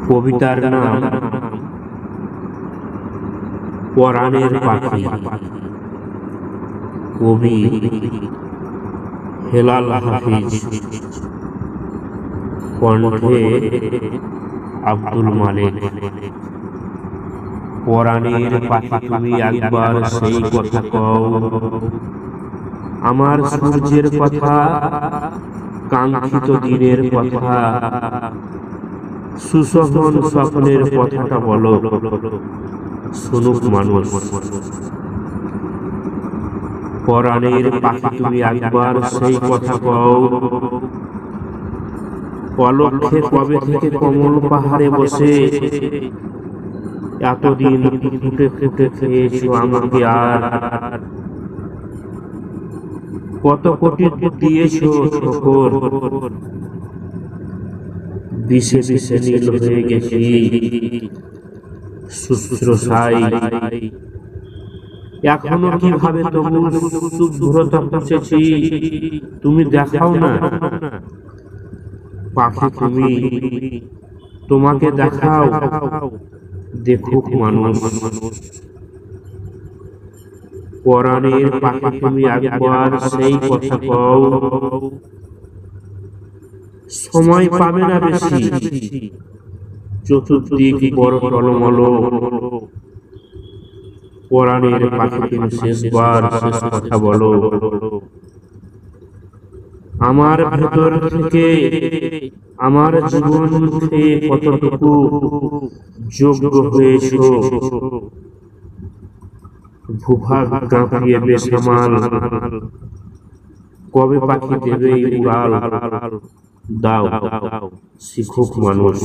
কবিতার নাম পরাণের পাখি। কবি হেলাল হাফিজ, কণ্ঠে আব্দুল মালিক। পরাণের পাখি তুমি একবার সেই কথা কও, আমার সূর্যের কথা, কাঙ্ক্ষিত দিনের কথা, সুশোভন স্বপ্নের কথাটা বলো, শুনুক মানুষ। পরাণের পাখি তুমি একবার সেই কথা কও, অলক্ষ্যে কবে থেকে কমল পাহাড়ে বসে এতদিন ফুটে ফুটে খেয়েছো আমাকে, আর কত কোটি দিয়েছো ঠোকর, বিষে বিষে নীল হয়ে গেছি শুশ্রূষায়। এখনো কিভাবে তবু শুভ্রতা পুষেছি তুমি দেখাও না। পাখি তুমি, তোমাকে দেখাও, দেখুক মানুষ। পরাণের পাখি তুমি একবার সেই কথা কও, সময় পাবে না বেশি, চতুর্দিক বড় টলমল। পরাণের পাখি তুমি শেষবার শেষ কথা বলো, আমার ভেতর থেকে আমার জীবন থেকে কতটুকু যোগ্য হয়েছ। ভূভাগ কাঁপিয়ে বেসামাল, কবে পাখি দেবে উড়াল, দাও শিখুক মানুষ।